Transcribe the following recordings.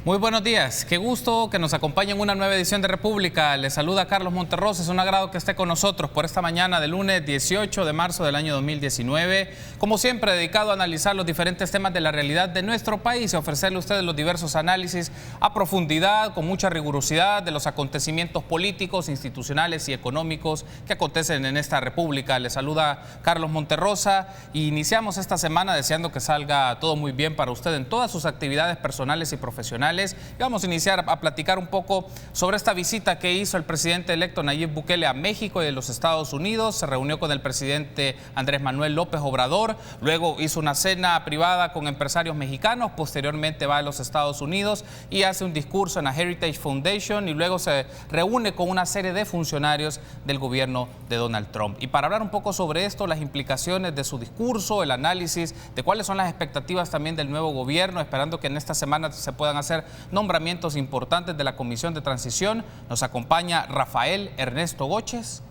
Muy buenos días, qué gusto que nos acompañe en una nueva edición de República. Les saluda Carlos Monterrosa, es un agrado que esté con nosotros por esta mañana de lunes 18 de marzo del año 2019. Como siempre, dedicado a analizar los diferentes temas de la realidad de nuestro país y ofrecerle a ustedes los diversos análisis a profundidad, con mucha rigurosidad de los acontecimientos políticos, institucionales y económicos que acontecen en esta República. Les saluda Carlos Monterrosa y iniciamos esta semana deseando que salga todo muy bien para usted en todas sus actividades personales y profesionales. Y vamos a iniciar a platicar un poco sobre esta visita que hizo el presidente electo Nayib Bukele a México y a los Estados Unidos. Se reunió con el presidente Andrés Manuel López Obrador, luego hizo una cena privada con empresarios mexicanos, posteriormente va a los Estados Unidos y hace un discurso en la Heritage Foundation y luego se reúne con una serie de funcionarios del gobierno de Donald Trump. Y para hablar un poco sobre esto, las implicaciones de su discurso, el análisis de cuáles son las expectativas también del nuevo gobierno, esperando que en esta semana se puedan hacer nombramientos importantes de la Comisión de Transición. Nos acompaña Rafael Ernesto Goches,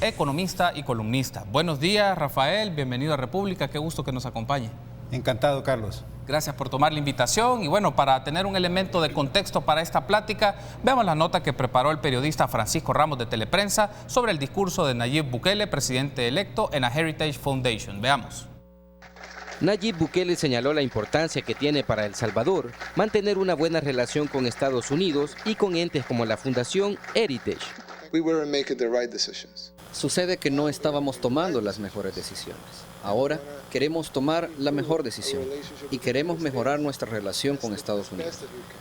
economista y columnista. Buenos días, Rafael, bienvenido a República, qué gusto que nos acompañe. Encantado, Carlos. Gracias por tomar la invitación y bueno, para tener un elemento de contexto para esta plática, veamos la nota que preparó el periodista Francisco Ramos de Teleprensa sobre el discurso de Nayib Bukele, presidente electo, en la Heritage Foundation. Veamos. Nayib Bukele señaló la importancia que tiene para El Salvador mantener una buena relación con Estados Unidos y con entes como la Fundación Heritage. Sucede que no estábamos tomando las mejores decisiones. Ahora queremos tomar la mejor decisión y queremos mejorar nuestra relación con Estados Unidos.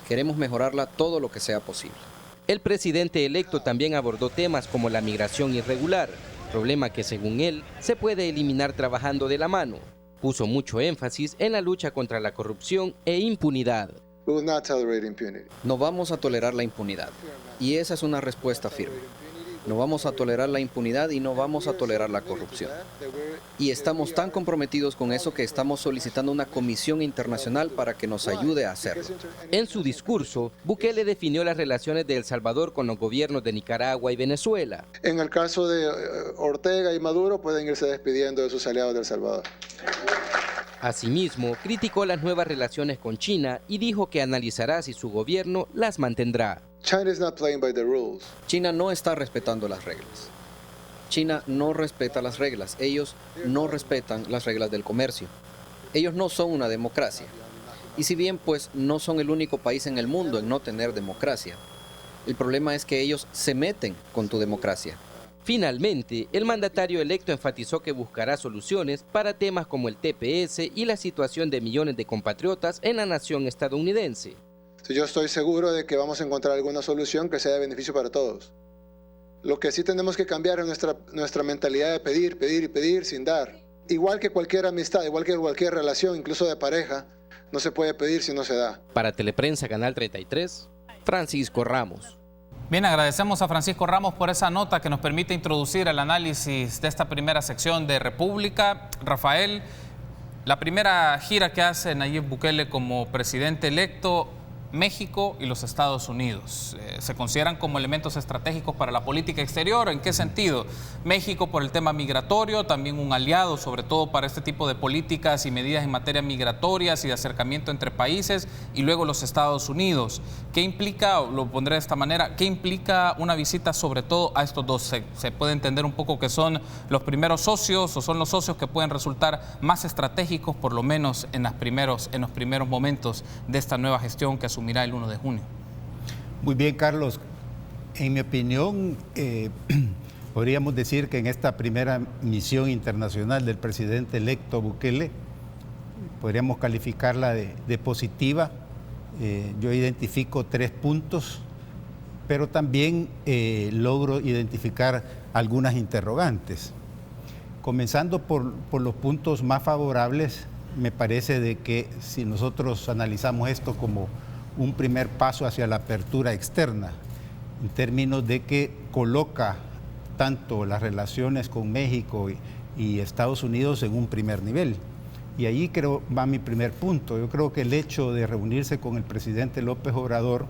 Queremos mejorarla todo lo que sea posible. El presidente electo también abordó temas como la migración irregular, problema que según él se puede eliminar trabajando de la mano. Puso mucho énfasis en la lucha contra la corrupción e impunidad. No vamos a tolerar la impunidad, y esa es una respuesta firme. No vamos a tolerar la impunidad y no vamos a tolerar la corrupción. Y estamos tan comprometidos con eso que estamos solicitando una comisión internacional para que nos ayude a hacerlo. En su discurso, Bukele definió las relaciones de El Salvador con los gobiernos de Nicaragua y Venezuela. En el caso de Ortega y Maduro, pueden irse despidiendo de sus aliados de El Salvador. Asimismo, criticó las nuevas relaciones con China y dijo que analizará si su gobierno las mantendrá. China no está respetando las reglas. China no respeta las reglas. Ellos no respetan las reglas del comercio. Ellos no son una democracia. Y si bien pues no son el único país en el mundo en no tener democracia, el problema es que ellos se meten con tu democracia. Finalmente, el mandatario electo enfatizó que buscará soluciones para temas como el TPS y la situación de millones de compatriotas en la nación estadounidense. Yo estoy seguro de que vamos a encontrar alguna solución que sea de beneficio para todos. Lo que sí tenemos que cambiar es nuestra mentalidad de pedir, pedir y pedir sin dar. Igual que cualquier amistad, igual que cualquier relación, incluso de pareja, no se puede pedir si no se da. Para Teleprensa, Canal 33, Francisco Ramos. Bien, agradecemos a Francisco Ramos por esa nota que nos permite introducir el análisis de esta primera sección de República. Rafael, la primera gira que hace Nayib Bukele como presidente electo, México y los Estados Unidos, ¿se consideran como elementos estratégicos para la política exterior? ¿En qué sentido? México por el tema migratorio, también un aliado sobre todo para este tipo de políticas y medidas en materia migratorias y de acercamiento entre países, y luego los Estados Unidos. ¿Qué implica, lo pondré de esta manera, qué implica una visita sobre todo a estos dos? ¿Se puede entender un poco que son los primeros socios o son los socios que pueden resultar más estratégicos, por lo menos en los primeros momentos de esta nueva gestión que asumirá el 1 de junio? Muy bien, Carlos. En mi opinión, podríamos decir que en esta primera misión internacional del presidente electo Bukele, podríamos calificarla de positiva. Yo identifico 3 puntos, pero también logro identificar algunas interrogantes. Comenzando por los puntos más favorables, me parece de que si nosotros analizamos esto como un primer paso hacia la apertura externa, en términos de que coloca tanto las relaciones con México y Estados Unidos en un primer nivel. Y ahí creo va mi primer punto. Yo creo que el hecho de reunirse con el presidente López Obrador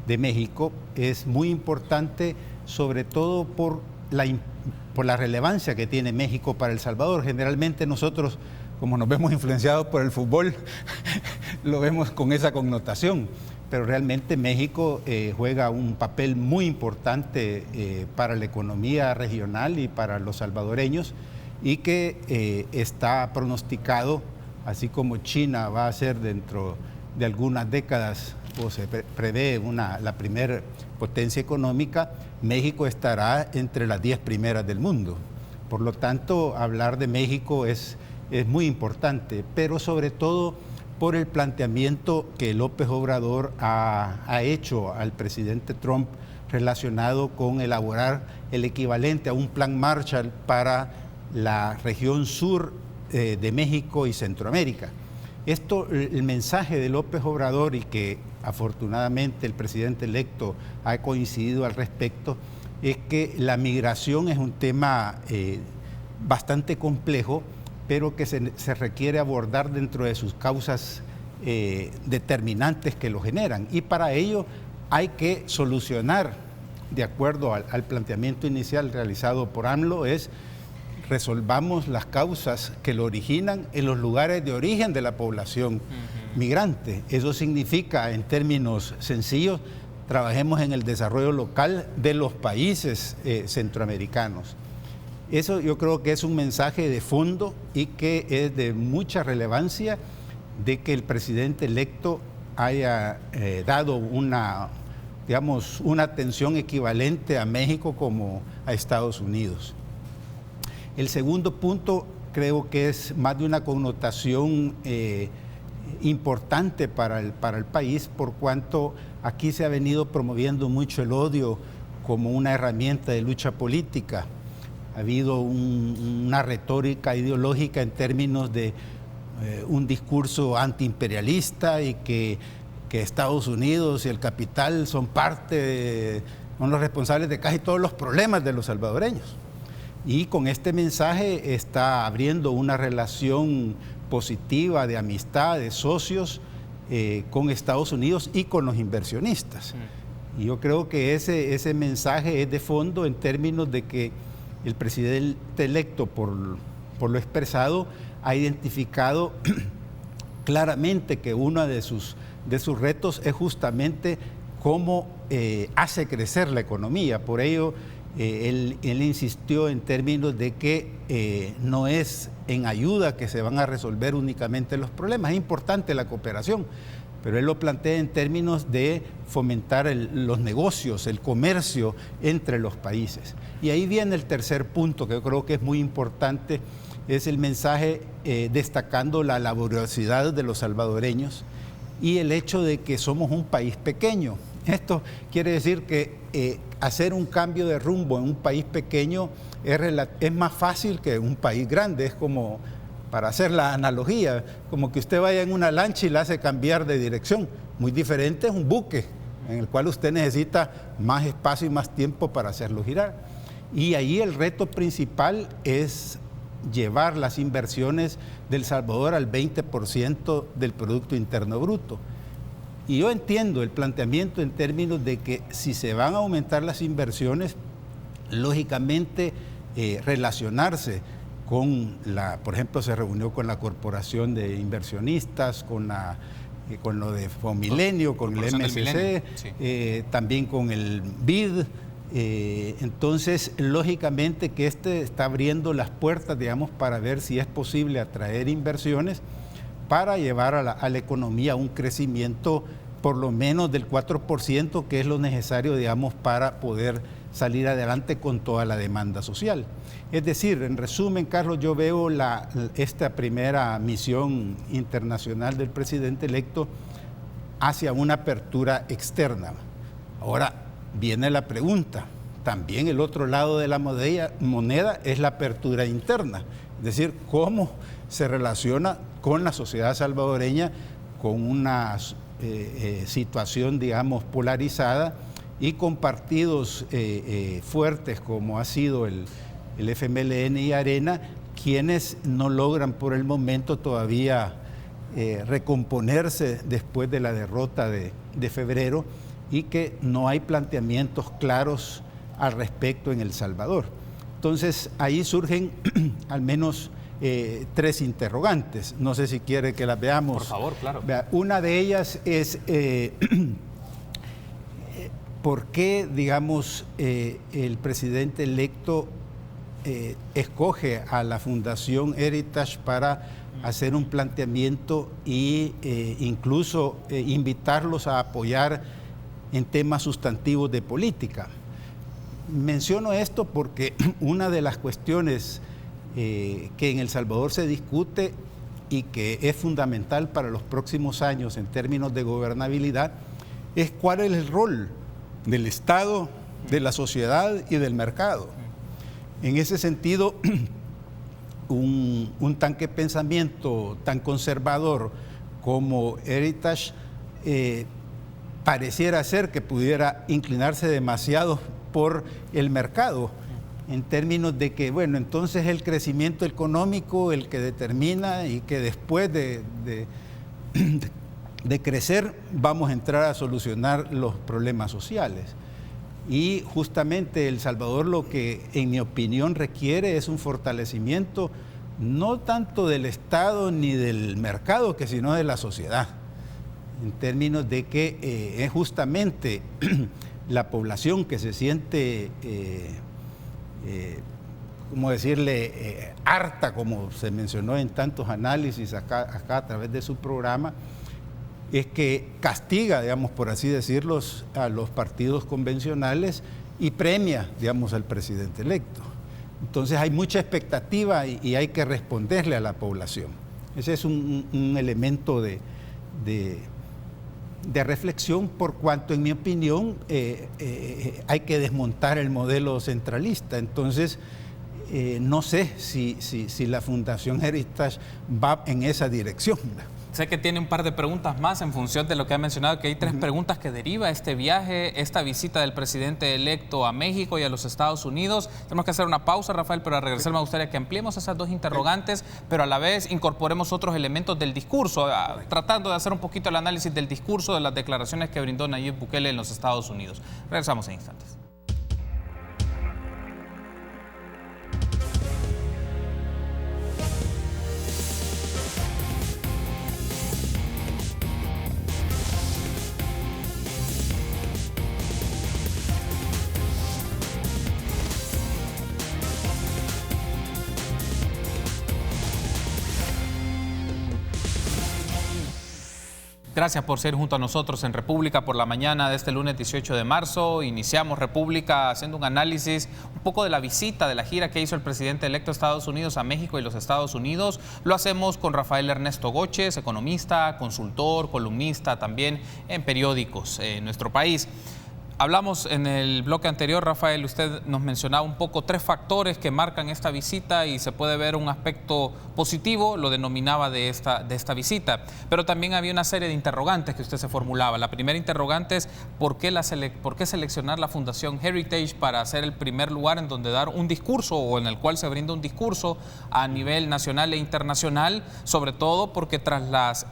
de México es muy importante, sobre todo por la relevancia que tiene México para El Salvador. Generalmente nosotros, como nos vemos influenciados por el fútbol, lo vemos con esa connotación, pero realmente México juega un papel muy importante para la economía regional y para los salvadoreños, y que está pronosticado, así como China va a ser dentro de algunas décadas, o se prevé la primer potencia económica, México estará entre las 10 primeras del mundo. Por lo tanto, hablar de México es muy importante, pero sobre todo por el planteamiento que López Obrador ha hecho al presidente Trump relacionado con elaborar el equivalente a un plan Marshall para la región sur de México y Centroamérica. Esto, el mensaje de López Obrador, y que afortunadamente el presidente electo ha coincidido al respecto, es que la migración es un tema bastante complejo, pero que se requiere abordar dentro de sus causas determinantes que lo generan. Y para ello hay que solucionar, de acuerdo al planteamiento inicial realizado por AMLO, resolvamos las causas que lo originan en los lugares de origen de la población migrante. Eso significa, en términos sencillos, trabajemos en el desarrollo local de los países centroamericanos. Eso yo creo que es un mensaje de fondo y que es de mucha relevancia, de que el presidente electo haya dado una atención equivalente a México como a Estados Unidos. El segundo punto creo que es más de una connotación importante para el país, por cuanto aquí se ha venido promoviendo mucho el odio como una herramienta de lucha política. Ha habido una retórica ideológica en términos de un discurso antiimperialista, y que Estados Unidos y el capital son los responsables de casi todos los problemas de los salvadoreños. Y con este mensaje está abriendo una relación positiva de amistad, de socios con Estados Unidos y con los inversionistas. Y yo creo que ese mensaje es de fondo, en términos de que el presidente electo, por lo expresado, ha identificado claramente que uno de sus retos es justamente cómo hace crecer la economía. Por ello, él insistió en términos de que no es en ayuda que se van a resolver únicamente los problemas. Es importante la cooperación, pero él lo plantea en términos de fomentar los negocios, el comercio entre los países. Y ahí viene el tercer punto, que yo creo que es muy importante, es el mensaje destacando la laboriosidad de los salvadoreños y el hecho de que somos un país pequeño. Esto quiere decir que hacer un cambio de rumbo en un país pequeño es más fácil que en un país grande. Es como, para hacer la analogía, como que usted vaya en una lancha y la hace cambiar de dirección. Muy diferente es un buque, en el cual usted necesita más espacio y más tiempo para hacerlo girar. Y ahí el reto principal es llevar las inversiones de El Salvador al 20% del Producto Interno Bruto. Y yo entiendo el planteamiento en términos de que si se van a aumentar las inversiones, lógicamente relacionarse con por ejemplo, se reunió con la Corporación de Inversionistas, con lo de Fomilenio, con el MSC, sí. También con el BID. Entonces, lógicamente que está abriendo las puertas, digamos, para ver si es posible atraer inversiones para llevar a la economía un crecimiento por lo menos del 4%, que es lo necesario, digamos, para poder salir adelante con toda la demanda social. Es decir, en resumen, Carlos, yo veo esta primera misión internacional del presidente electo hacia una apertura externa. Ahora viene la pregunta, también el otro lado de la moneda es la apertura interna, es decir, cómo se relaciona con la sociedad salvadoreña, con una situación, digamos, polarizada, y con partidos fuertes como ha sido el FMLN y Arena, quienes no logran por el momento todavía recomponerse después de la derrota de febrero, y que no hay planteamientos claros al respecto en El Salvador. Entonces ahí surgen, al menos tres interrogantes. No sé si quiere que las veamos. Por favor, claro. Una de ellas es ¿por qué, digamos, el presidente electo escoge a la Fundación Heritage para hacer un planteamiento e incluso invitarlos a apoyar en temas sustantivos de política? Menciono esto porque una de las cuestiones que en El Salvador se discute y que es fundamental para los próximos años en términos de gobernabilidad es cuál es el rol del Estado, de la sociedad y del mercado. En ese sentido, un tanque pensamiento tan conservador como Heritage pareciera ser que pudiera inclinarse demasiado por el mercado, en términos de que, bueno, entonces el crecimiento económico el que determina y que después de crecer vamos a entrar a solucionar los problemas sociales. Y justamente El Salvador lo que, en mi opinión, requiere es un fortalecimiento no tanto del Estado ni del mercado, sino de la sociedad, en términos de que es justamente la población que se siente, ¿cómo decirle?, harta, como se mencionó en tantos análisis acá a través de su programa, es que castiga, digamos, por así decirlo, a los partidos convencionales y premia, digamos, al presidente electo. Entonces hay mucha expectativa y hay que responderle a la población. Ese es un elemento de reflexión, por cuanto, en mi opinión, hay que desmontar el modelo centralista. Entonces, no sé si la Fundación Heritage va en esa dirección. Sé que tiene un par de preguntas más en función de lo que ha mencionado, que hay tres preguntas que deriva este viaje, esta visita del presidente electo a México y a los Estados Unidos. Tenemos que hacer una pausa, Rafael, pero al regresar me gustaría que ampliemos esas dos interrogantes, pero a la vez incorporemos otros elementos del discurso, tratando de hacer un poquito el análisis del discurso, de las declaraciones que brindó Nayib Bukele en los Estados Unidos. Regresamos en instantes. Gracias por ser junto a nosotros en República por la mañana de este lunes 18 de marzo. Iniciamos República haciendo un análisis un poco de la visita, de la gira que hizo el presidente electo de Estados Unidos a México y los Estados Unidos. Lo hacemos con Rafael Ernesto Goches, economista, consultor, columnista también en periódicos en nuestro país. Hablamos en el bloque anterior, Rafael, usted nos mencionaba un poco tres factores que marcan esta visita y se puede ver un aspecto positivo, lo denominaba de esta visita, pero también había una serie de interrogantes que usted se formulaba. La primera interrogante es ¿por qué seleccionar la Fundación Heritage para ser el primer lugar en donde dar un discurso o en el cual se brinda un discurso a nivel nacional e internacional, sobre todo porque tras las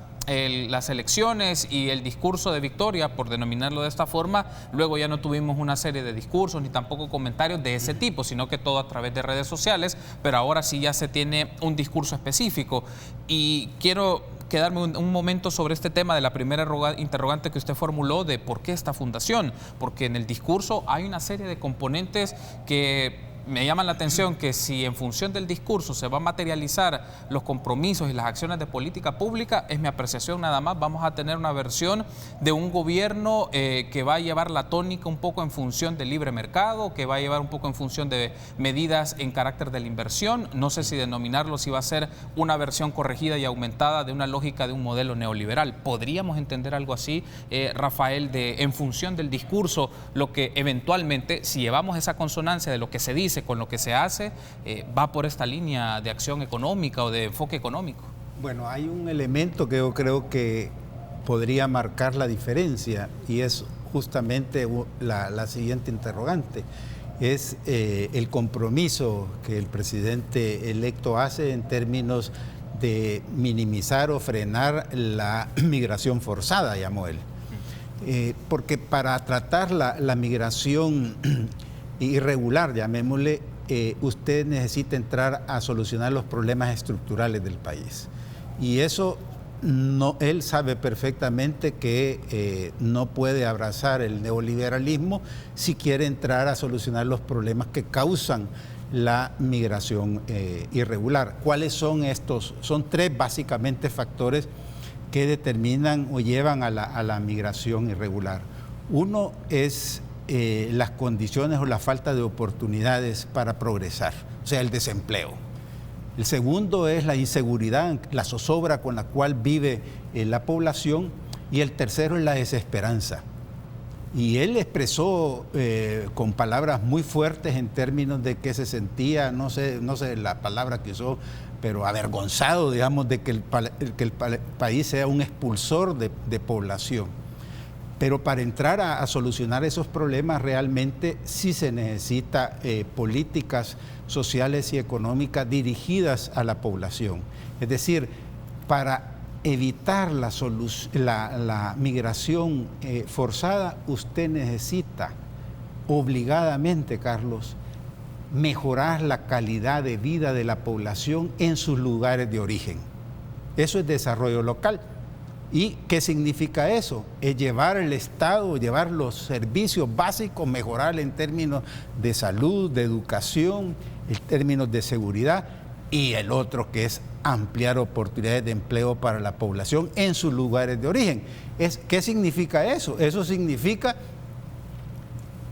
elecciones y el discurso de victoria, por denominarlo de esta forma, luego ya no tuvimos una serie de discursos ni tampoco comentarios de ese tipo, sino que todo a través de redes sociales, pero ahora sí ya se tiene un discurso específico. Y quiero quedarme un momento sobre este tema de la primera interrogante que usted formuló de por qué esta fundación, porque en el discurso hay una serie de componentes que me llaman la atención, que si en función del discurso se va a materializar los compromisos y las acciones de política pública, es mi apreciación nada más, vamos a tener una versión de un gobierno que va a llevar la tónica un poco en función del libre mercado, que va a llevar un poco en función de medidas en carácter de la inversión. No sé si denominarlo, si va a ser una versión corregida y aumentada de una lógica de un modelo neoliberal. ¿Podríamos entender algo así, Rafael, en función del discurso, lo que eventualmente, si llevamos esa consonancia de lo que se dice con lo que se hace, va por esta línea de acción económica o de enfoque económico? Bueno, hay un elemento que yo creo que podría marcar la diferencia y es justamente la siguiente interrogante. Es el compromiso que el presidente electo hace en términos de minimizar o frenar la migración forzada, llamó él. Porque para tratar la migración irregular, llamémosle, usted necesita entrar a solucionar los problemas estructurales del país. Y eso él sabe perfectamente que no puede abrazar el neoliberalismo si quiere entrar a solucionar los problemas que causan la migración irregular. ¿Cuáles son estos? Son tres básicamente factores que determinan o llevan a la migración irregular. Uno es las condiciones o la falta de oportunidades para progresar, o sea, el desempleo. El segundo es la inseguridad, la zozobra con la cual vive la población. Y el tercero es la desesperanza. Y él expresó con palabras muy fuertes en términos de que se sentía, no sé la palabra que usó, pero avergonzado, digamos, de que el país sea un expulsor de población. Pero para entrar a solucionar esos problemas realmente sí se necesita políticas sociales y económicas dirigidas a la población. Es decir, para evitar la migración forzada, usted necesita obligadamente, Carlos, mejorar la calidad de vida de la población en sus lugares de origen. Eso es desarrollo local. ¿Y qué significa eso? Es llevar el Estado, llevar los servicios básicos, mejorar en términos de salud, de educación, en términos de seguridad, y el otro que es ampliar oportunidades de empleo para la población en sus lugares de origen. ¿Qué significa eso? Eso significa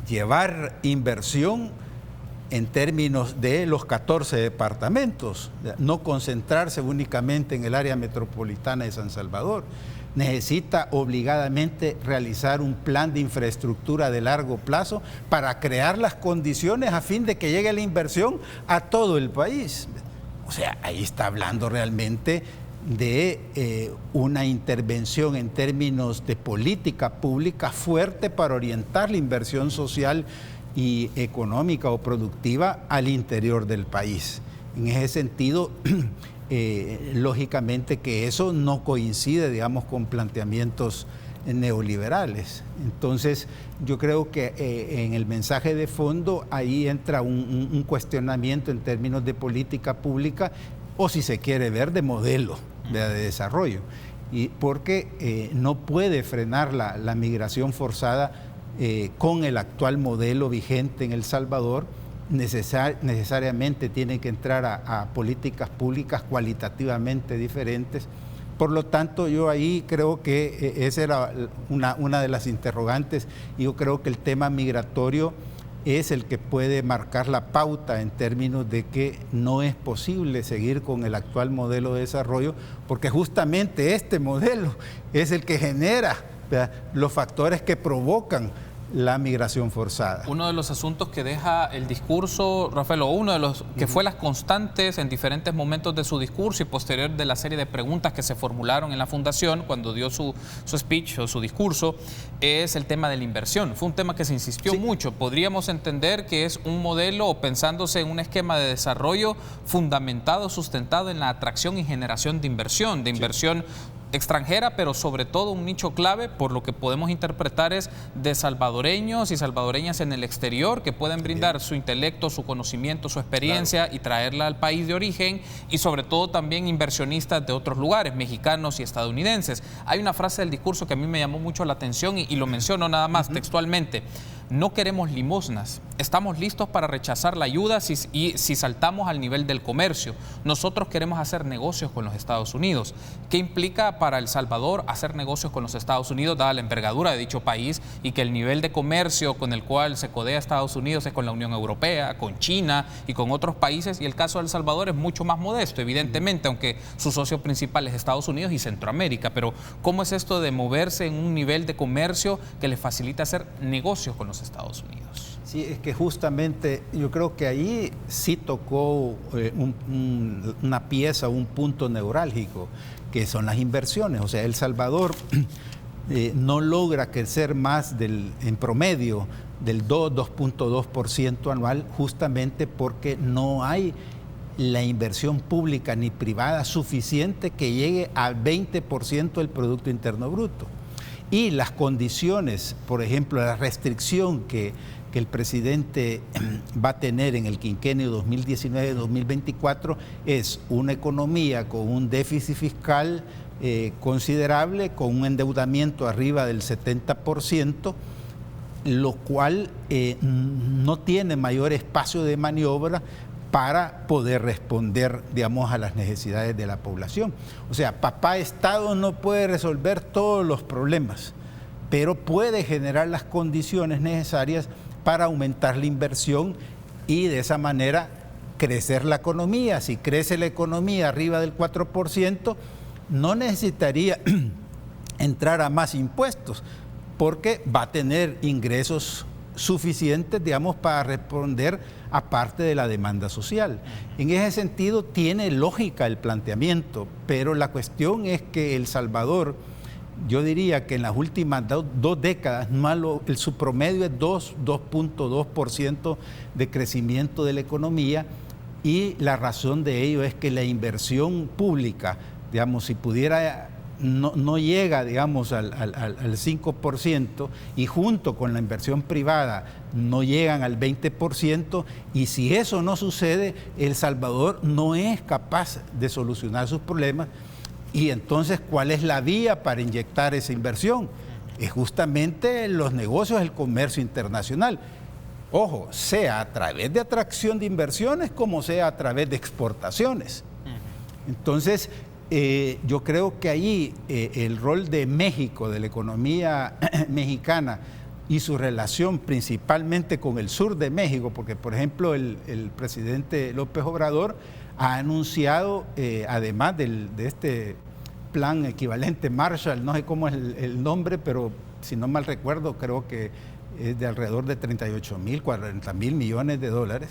llevar inversión en términos de los 14 departamentos, no concentrarse únicamente en el área metropolitana de San Salvador. Necesita obligadamente realizar un plan de infraestructura de largo plazo para crear las condiciones a fin de que llegue la inversión a todo el país. O sea, ahí está hablando realmente de una intervención en términos de política pública fuerte para orientar la inversión social y económica o productiva al interior del país. En ese sentido, lógicamente que eso no coincide, digamos, con planteamientos neoliberales. Entonces, yo creo que en el mensaje de fondo ahí entra un cuestionamiento en términos de política pública o, si se quiere ver, de modelo de desarrollo. Y porque no puede frenar la migración forzada con el actual modelo vigente en El Salvador. Necesariamente tiene que entrar a políticas públicas cualitativamente diferentes. Por lo tanto, yo ahí creo que esa era una de las interrogantes, y yo creo que el tema migratorio es el que puede marcar la pauta en términos de que no es posible seguir con el actual modelo de desarrollo, porque justamente este modelo es el que genera, ¿verdad?, los factores que provocan la migración forzada. Uno de los asuntos que deja el discurso, Rafael, o uno de los que fue las constantes en diferentes momentos de su discurso y posterior de la serie de preguntas que se formularon en la Fundación cuando dio su speech o su discurso, es el tema de la inversión. Fue un tema que se insistió mucho. Podríamos entender que es un modelo, o pensándose en un esquema de desarrollo fundamentado, sustentado en la atracción y generación de inversión extranjera, pero sobre todo un nicho clave, por lo que podemos interpretar, es de salvadoreños y salvadoreñas en el exterior que pueden brindar su intelecto, su conocimiento, su experiencia y traerla al país de origen, y sobre todo también inversionistas de otros lugares, mexicanos y estadounidenses. Hay una frase del discurso que a mí me llamó mucho la atención y lo menciono nada más textualmente. No queremos limosnas, estamos listos para rechazar la ayuda si saltamos al nivel del comercio. Nosotros queremos hacer negocios con los Estados Unidos. ¿Qué implica para El Salvador hacer negocios con los Estados Unidos, dada la envergadura de dicho país y que el nivel de comercio con el cual se codea Estados Unidos es con la Unión Europea, con China y con otros países? Y el caso de El Salvador es mucho más modesto, evidentemente, aunque su socio principal es Estados Unidos y Centroamérica. Pero ¿cómo es esto de moverse en un nivel de comercio que les facilita hacer negocios con los Estados Unidos? Sí, es que justamente yo creo que ahí sí tocó una pieza, un punto neurálgico, que son las inversiones. O sea, El Salvador no logra crecer más en promedio del 2.2% anual, justamente porque no hay la inversión pública ni privada suficiente que llegue al 20% del Producto Interno Bruto. Y las condiciones, por ejemplo, la restricción que que el presidente va a tener en el quinquenio 2019-2024 es una economía con un déficit fiscal considerable, con un endeudamiento arriba del 70%, lo cual no tiene mayor espacio de maniobra para poder responder, digamos, a las necesidades de la población. O sea, papá Estado no puede resolver todos los problemas, pero puede generar las condiciones necesarias para aumentar la inversión y de esa manera crecer la economía. Si crece la economía arriba del 4%, no necesitaría entrar a más impuestos, porque va a tener ingresos suficientes, digamos, para responder a parte de la demanda social. En ese sentido tiene lógica el planteamiento, pero la cuestión es que El Salvador, yo diría que en las últimas dos décadas, su promedio es 2.2% de crecimiento de la economía, y la razón de ello es que la inversión pública, digamos, si pudiera, no llega, digamos, al 5%, y junto con la inversión privada no llegan al 20%, y si eso no sucede, El Salvador no es capaz de solucionar sus problemas. Y entonces, ¿cuál es la vía para inyectar esa inversión? Es justamente los negocios, el comercio internacional. Ojo, sea a través de atracción de inversiones como sea a través de exportaciones. Entonces, yo creo que ahí el rol de México, de la economía mexicana y su relación principalmente con el sur de México, porque por ejemplo el presidente López Obrador ha anunciado, además de este plan equivalente Marshall, no sé cómo es el nombre, pero si no mal recuerdo, creo que es de alrededor de 38.000, 40.000 millones de dólares,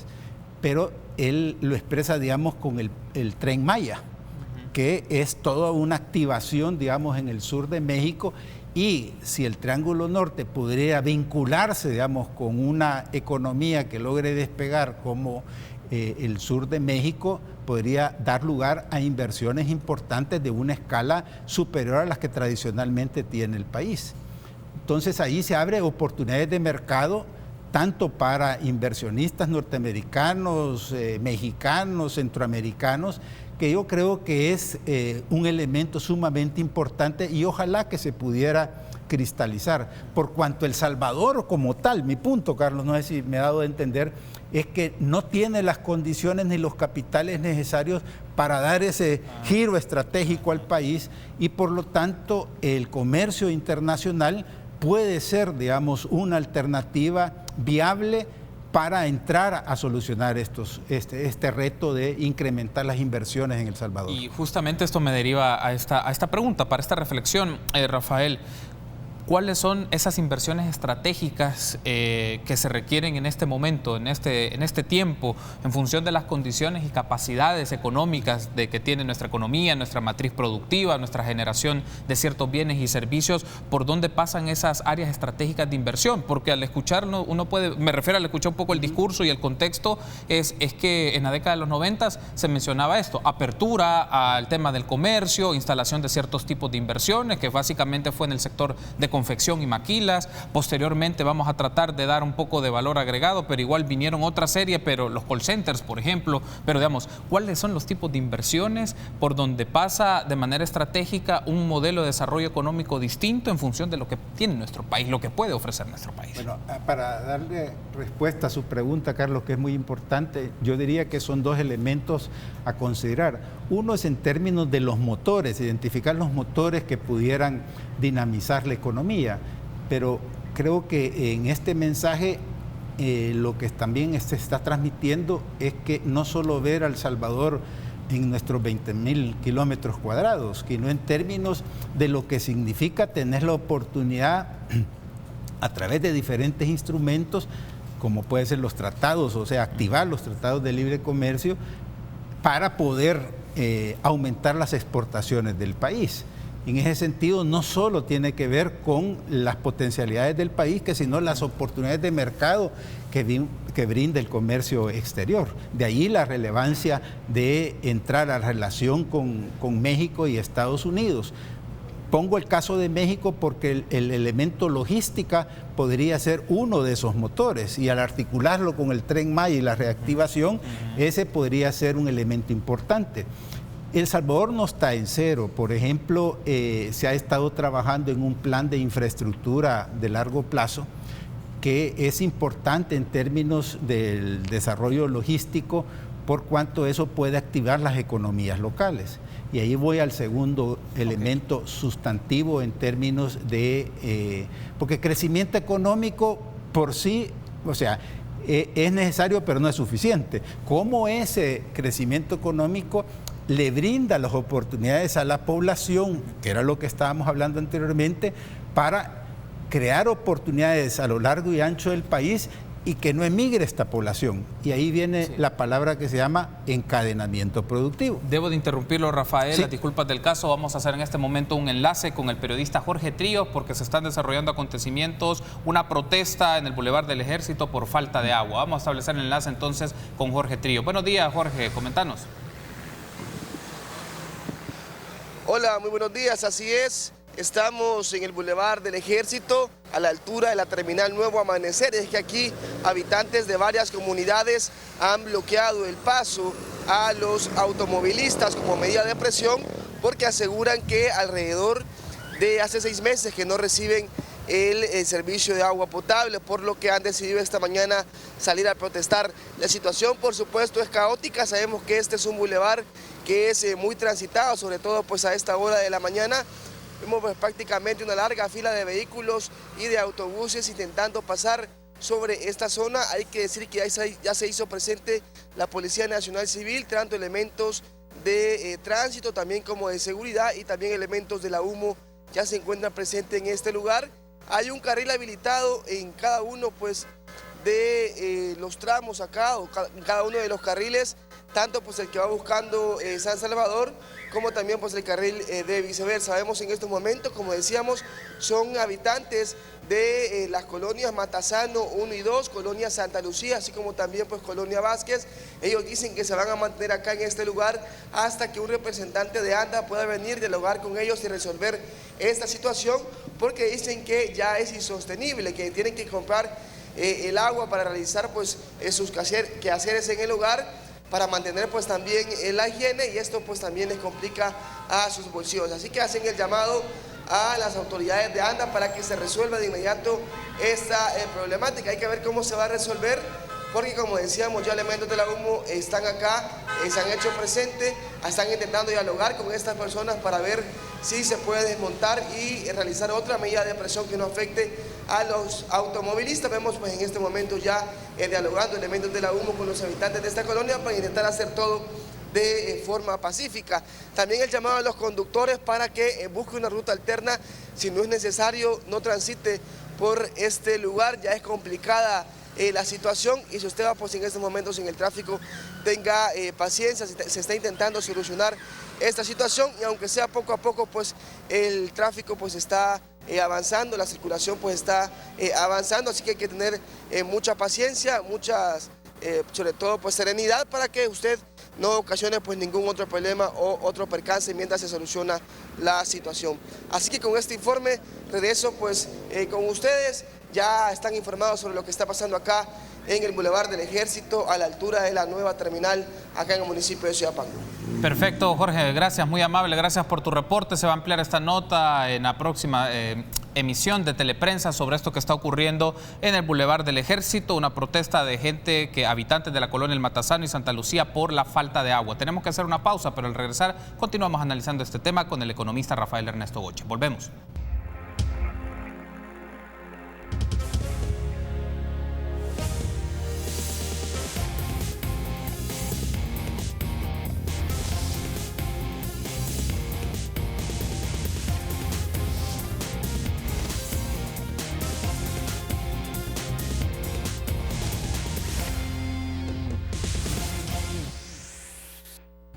pero él lo expresa, digamos, con el Tren Maya, que es toda una activación, digamos, en el sur de México, y si el Triángulo Norte pudiera vincularse, digamos, con una economía que logre despegar como el sur de México, podría dar lugar a inversiones importantes de una escala superior a las que tradicionalmente tiene el país. Entonces ahí se abren oportunidades de mercado tanto para inversionistas norteamericanos, mexicanos, centroamericanos, que yo creo que es un elemento sumamente importante y ojalá que se pudiera cristalizar. Por cuanto El Salvador como tal, mi punto, Carlos, no sé si me he dado a entender, es que no tiene las condiciones ni los capitales necesarios para dar ese giro estratégico al país, y por lo tanto el comercio internacional puede ser, digamos, una alternativa viable para entrar a solucionar este reto de incrementar las inversiones en El Salvador. Y justamente esto me deriva a esta pregunta, para esta reflexión, Rafael. ¿Cuáles son esas inversiones estratégicas que se requieren en este momento, en este tiempo, en función de las condiciones y capacidades económicas que tiene nuestra economía, nuestra matriz productiva, nuestra generación de ciertos bienes y servicios? ¿Por dónde pasan esas áreas estratégicas de inversión? Porque al escucharlo, me refiero al escuchar un poco el discurso y el contexto, es que en la década de los 90 se mencionaba esto: apertura al tema del comercio, instalación de ciertos tipos de inversiones, que básicamente fue en el sector de confección y maquilas. Posteriormente vamos a tratar de dar un poco de valor agregado, pero igual vinieron otra serie, pero los call centers, por ejemplo. Pero digamos, ¿cuáles son los tipos de inversiones por donde pasa de manera estratégica un modelo de desarrollo económico distinto en función de lo que tiene nuestro país, lo que puede ofrecer nuestro país? Bueno, para darle respuesta a su pregunta, Carlos, que es muy importante, yo diría que son dos elementos a considerar. Uno es en términos de los motores, identificar los motores que pudieran dinamizar la economía, pero creo que en este mensaje lo que también se está transmitiendo es que no solo ver a El Salvador en nuestros 20.000 kilómetros cuadrados, sino en términos de lo que significa tener la oportunidad a través de diferentes instrumentos, como pueden ser los tratados, o sea, activar los tratados de libre comercio para poder aumentar las exportaciones del país. En ese sentido, no solo tiene que ver con las potencialidades del país, sino las oportunidades de mercado que brinda el comercio exterior. De ahí la relevancia de entrar a la relación con México y Estados Unidos. pongo el caso de México porque el elemento logística podría ser uno de esos motores, y al articularlo con el Tren Maya y la reactivación, ese podría ser un elemento importante. El Salvador no está en cero. Por ejemplo, se ha estado trabajando en un plan de infraestructura de largo plazo que es importante en términos del desarrollo logístico, por cuanto eso puede activar las economías locales. Y ahí voy al segundo elemento sustantivo en términos de... porque crecimiento económico por sí, o sea, es necesario pero no es suficiente. ¿Cómo ese crecimiento económico le brinda las oportunidades a la población, que era lo que estábamos hablando anteriormente, para crear oportunidades a lo largo y ancho del país y que no emigre esta población? Y ahí viene la palabra que se llama encadenamiento productivo. Debo de interrumpirlo, Rafael, Sí. las disculpas del caso. Vamos a hacer en este momento un enlace con el periodista Jorge Tríos, porque se están desarrollando acontecimientos, una protesta en el Boulevard del Ejército por falta de agua. Vamos a establecer el enlace entonces con Jorge Tríos. Buenos días, Jorge, comentanos. Hola, muy buenos días, así es. Estamos en el Boulevard del Ejército, a la altura de la terminal Nuevo Amanecer. Es que aquí habitantes de varias comunidades han bloqueado el paso a los automovilistas como medida de presión, porque aseguran que alrededor de hace 6 meses que no reciben el servicio de agua potable, por lo que han decidido esta mañana salir a protestar. La situación, por supuesto, es caótica. Sabemos que este es un bulevar que es muy transitado, sobre todo pues a esta hora de la mañana. Vemos pues prácticamente una larga fila de vehículos y de autobuses intentando pasar sobre esta zona. Hay que decir que ya se hizo presente la Policía Nacional Civil, tanto elementos de tránsito, también como de seguridad, y también elementos de la UMO ya se encuentran presentes en este lugar. Hay un carril habilitado en cada uno pues de los tramos acá, o cada uno de los carriles, tanto pues el que va buscando San Salvador, como también pues el carril de viceversa. Vemos en estos momentos, como decíamos, son habitantes de las colonias Matasano 1 y 2, colonia Santa Lucía, así como también pues colonia Vázquez. Ellos dicen que se van a mantener acá en este lugar hasta que un representante de ANDA pueda venir, dialogar con ellos y resolver esta situación, porque dicen que ya es insostenible, que tienen que comprar el agua para realizar pues sus quehaceres en el lugar, para mantener pues también la higiene, y esto pues también les complica a sus bolsillos. Así que hacen el llamado a las autoridades de ANDA para que se resuelva de inmediato esta problemática. Hay que ver cómo se va a resolver, porque como decíamos, ya elementos de la UMO están acá, se han hecho presentes, están intentando dialogar con estas personas para ver si se puede desmontar y realizar otra medida de presión que no afecte a los automovilistas. Vemos pues en este momento ya dialogando elementos de la UMO con los habitantes de esta colonia para intentar hacer todo de forma pacífica. También el llamado a los conductores para que busque una ruta alterna, si no es necesario, no transite por este lugar. Ya es complicada la situación, y si usted va pues en estos momentos en el tráfico, tenga paciencia. Se está intentando solucionar esta situación, y aunque sea poco a poco pues el tráfico pues está avanzando, la circulación pues está avanzando, así que hay que tener mucha paciencia, sobre todo pues serenidad, para que usted no ocasione pues ningún otro problema o otro percance mientras se soluciona la situación. Así que con este informe regreso pues con ustedes. Ya están informados sobre lo que está pasando acá en el Boulevard del Ejército, a la altura de la nueva terminal acá en el municipio de Ciudad Pango. Perfecto, Jorge, gracias, muy amable, gracias por tu reporte. Se va a ampliar esta nota en la próxima emisión de Teleprensa sobre esto que está ocurriendo en el Boulevard del Ejército, una protesta de habitantes de la colonia El Matasano y Santa Lucía por la falta de agua. Tenemos que hacer una pausa, pero al regresar continuamos analizando este tema con el economista Rafael Ernesto Goche. Volvemos.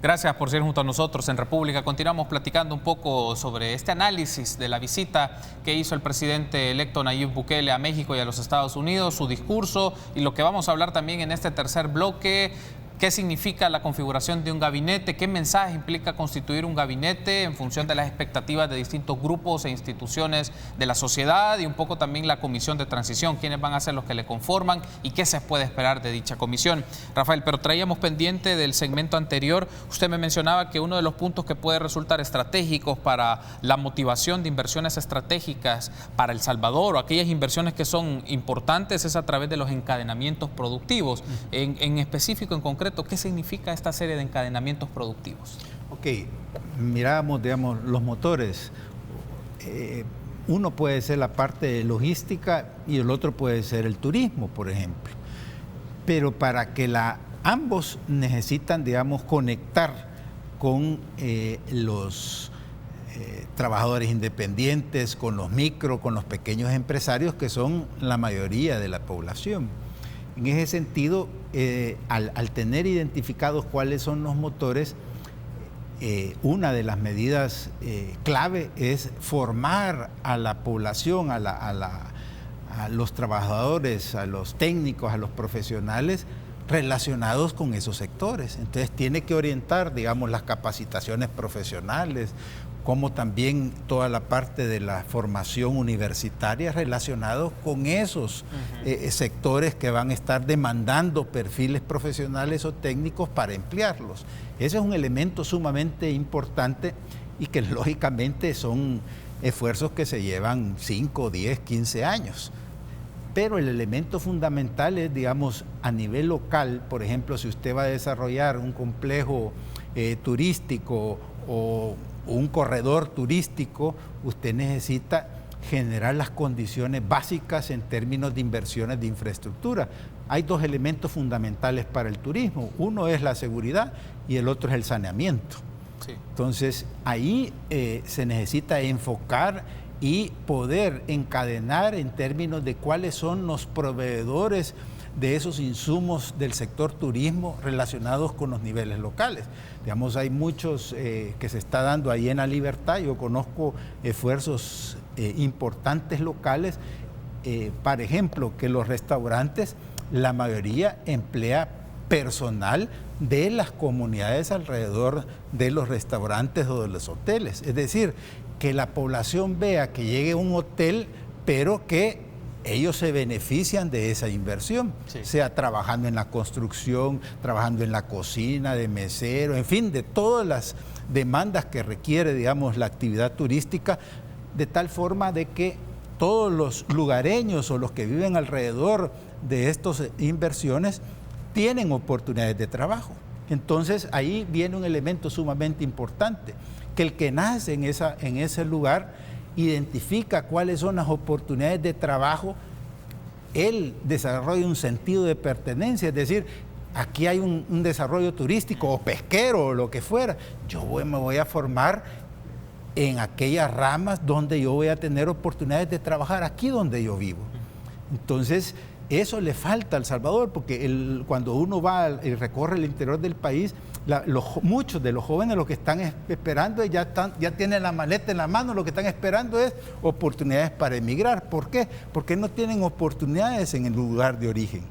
Gracias por ser junto a nosotros en República. Continuamos platicando un poco sobre este análisis de la visita que hizo el presidente electo Nayib Bukele a México y a los Estados Unidos, su discurso, y lo que vamos a hablar también en este tercer bloque. ¿Qué significa la configuración de un gabinete? ¿Qué mensaje implica constituir un gabinete en función de las expectativas de distintos grupos e instituciones de la sociedad? Y un poco también la comisión de transición, quiénes van a ser los que le conforman y qué se puede esperar de dicha comisión. Rafael, pero traíamos pendiente del segmento anterior, usted me mencionaba que uno de los puntos que puede resultar estratégicos para la motivación de inversiones estratégicas para El Salvador o aquellas inversiones que son importantes es a través de los encadenamientos productivos. En específico, en concreto, ¿qué significa esta serie de encadenamientos productivos? Ok, miramos, digamos, los motores. Uno puede ser la parte de logística y el otro puede ser el turismo, por ejemplo. Pero para que ambos necesitan, digamos, conectar con los trabajadores independientes, con los micro, con los pequeños empresarios, que son la mayoría de la población. En ese sentido, al tener identificados cuáles son los motores, una de las medidas clave es formar a la población, a los trabajadores, a los técnicos, a los profesionales relacionados con esos sectores. Entonces tiene que orientar, digamos, las capacitaciones profesionales, como también toda la parte de la formación universitaria relacionados con esos sectores que van a estar demandando perfiles profesionales o técnicos para emplearlos. Ese es un elemento sumamente importante y que lógicamente son esfuerzos que se llevan 5, 10, 15 años. Pero el elemento fundamental es, digamos, a nivel local, por ejemplo, si usted va a desarrollar un complejo turístico o un corredor turístico, usted necesita generar las condiciones básicas en términos de inversiones de infraestructura. Hay dos elementos fundamentales para el turismo. Uno es la seguridad y el otro es el saneamiento. Sí. Entonces, ahí se necesita enfocar y poder encadenar en términos de cuáles son los proveedores de esos insumos del sector turismo relacionados con los niveles locales. Digamos, hay muchos que se está dando ahí en La Libertad. Yo conozco esfuerzos importantes locales, por ejemplo, que los restaurantes, la mayoría emplea personal de las comunidades alrededor de los restaurantes o de los hoteles. Es decir, que la población vea que llegue un hotel, pero que ellos se benefician de esa inversión, sí, sea trabajando en la construcción, trabajando en la cocina, de mesero, en fin, de todas las demandas que requiere, digamos, la actividad turística, de tal forma de que todos los lugareños o los que viven alrededor de estas inversiones tienen oportunidades de trabajo. Entonces, ahí viene un elemento sumamente importante, que el que nace en ese lugar identifica cuáles son las oportunidades de trabajo, él desarrolla un sentido de pertenencia, es decir, aquí hay un desarrollo turístico o pesquero o lo que fuera, me voy a formar en aquellas ramas donde yo voy a tener oportunidades de trabajar aquí donde yo vivo. Entonces, eso le falta a El Salvador, porque cuando uno va y recorre el interior del país, muchos de los jóvenes lo que están esperando ya tienen la maleta en la mano, lo que están esperando es oportunidades para emigrar. ¿Por qué? Porque no tienen oportunidades en el lugar de origen.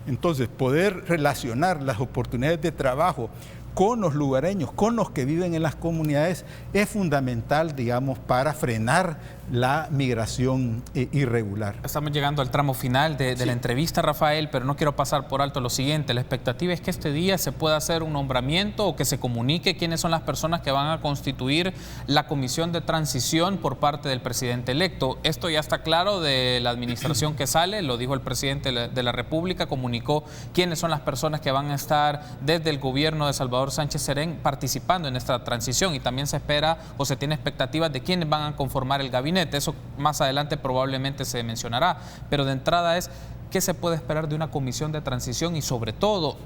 Entonces, poder relacionar las oportunidades de trabajo con los lugareños, con los que viven en las comunidades, es fundamental, digamos, para frenar la migración irregular. Estamos llegando al tramo final de la entrevista, Rafael, pero no quiero pasar por alto lo siguiente. La expectativa es que este día se pueda hacer un nombramiento o que se comunique quiénes son las personas que van a constituir la comisión de transición por parte del presidente electo. Esto ya está claro de la administración que sale, lo dijo el presidente de la República, comunicó quiénes son las personas que van a estar desde el gobierno de Salvador Sánchez Serén participando en esta transición, y también se espera o se tiene expectativas de quiénes van a conformar el gabinete. Eso más adelante probablemente se mencionará, pero de entrada es qué se puede esperar de una comisión de transición y sobre todo,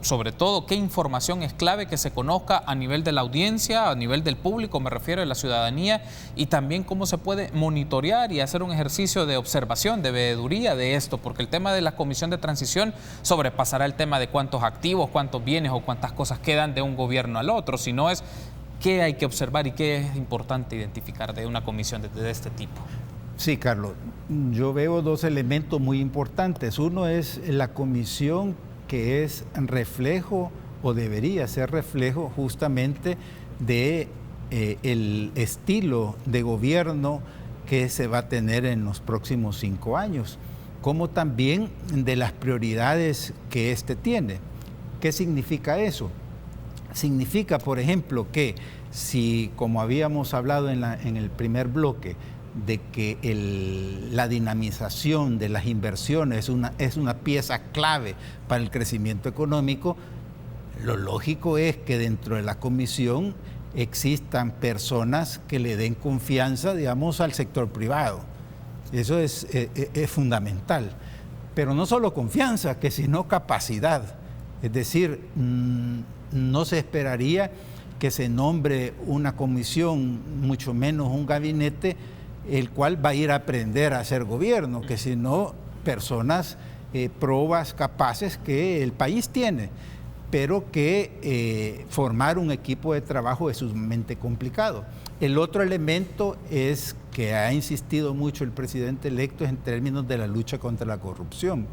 qué información es clave que se conozca a nivel de la audiencia, a nivel del público, me refiero a la ciudadanía, y también cómo se puede monitorear y hacer un ejercicio de observación, de veeduría de esto, porque el tema de la comisión de transición sobrepasará el tema de cuántos activos, cuántos bienes o cuántas cosas quedan de un gobierno al otro, sino es qué hay que observar y qué es importante identificar de una comisión de este tipo. Sí, Carlos, yo veo dos elementos muy importantes. Uno es la comisión que es reflejo o debería ser reflejo justamente de el estilo de gobierno que se va a tener en los próximos 5 años, como también de las prioridades que éste tiene. ¿Qué significa eso? Significa, por ejemplo, que si, como habíamos hablado en el primer bloque, de que la dinamización de las inversiones es una pieza clave para el crecimiento económico, lo lógico es que dentro de la comisión existan personas que le den confianza, digamos, al sector privado. Eso es fundamental. Pero no solo confianza, sino capacidad. Es decir, no se esperaría que se nombre una comisión, mucho menos un gabinete, el cual va a ir a aprender a hacer gobierno, que sino personas probas, capaces que el país tiene, pero que formar un equipo de trabajo es sumamente complicado. El otro elemento es que ha insistido mucho el presidente electo en términos de la lucha contra la corrupción.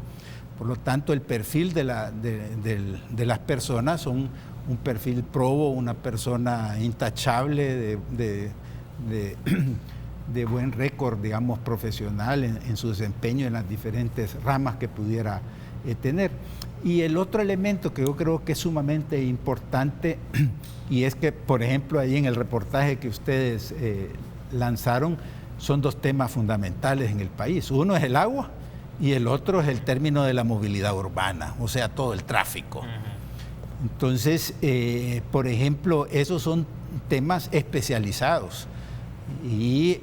Por lo tanto, el perfil de las personas son un perfil probo, una persona intachable de buen récord, digamos, profesional en su desempeño en las diferentes ramas que pudiera tener. Y el otro elemento que yo creo que es sumamente importante, y es que, por ejemplo, ahí en el reportaje que ustedes lanzaron, son 2 temas fundamentales en el país. Uno es el agua y el otro es el término de la movilidad urbana, o sea, todo el tráfico. Entonces, por ejemplo, esos son temas especializados. Y,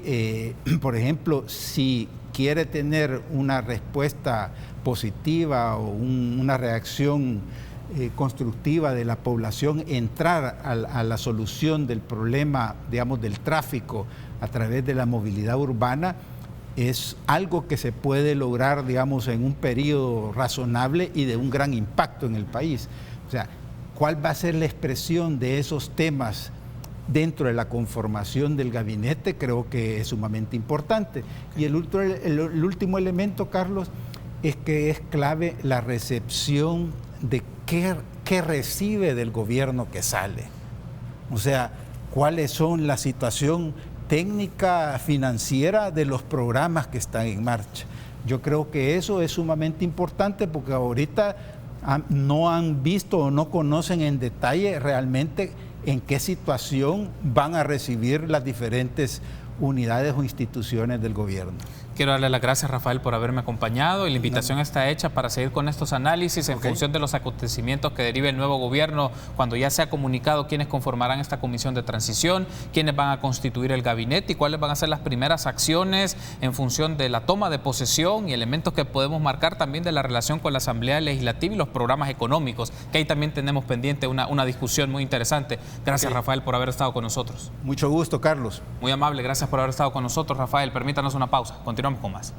por ejemplo, si quiere tener una respuesta positiva o una reacción constructiva de la población, entrar a la solución del problema, digamos, del tráfico a través de la movilidad urbana, es algo que se puede lograr, digamos, en un periodo razonable y de un gran impacto en el país. O sea, ¿cuál va a ser la expresión de esos temas dentro de la conformación del gabinete? Creo que es sumamente importante. Y el último elemento, Carlos, es que es clave la recepción de qué recibe del gobierno que sale. O sea, cuáles son la situación técnica, financiera de los programas que están en marcha. Yo creo que eso es sumamente importante porque ahorita no han visto o no conocen en detalle realmente en qué situación van a recibir las diferentes unidades o instituciones del gobierno. Quiero darle las gracias, Rafael, por haberme acompañado, y la invitación está hecha para seguir con estos análisis en función de los acontecimientos que derive el nuevo gobierno, cuando ya se ha comunicado quiénes conformarán esta comisión de transición, quiénes van a constituir el gabinete y cuáles van a ser las primeras acciones en función de la toma de posesión y elementos que podemos marcar también de la relación con la Asamblea Legislativa y los programas económicos, que ahí también tenemos pendiente una discusión muy interesante. Gracias, Rafael, por haber estado con nosotros. Mucho gusto, Carlos. Muy amable, gracias por haber estado con nosotros, Rafael. Permítanos una pausa. Continuamos con más.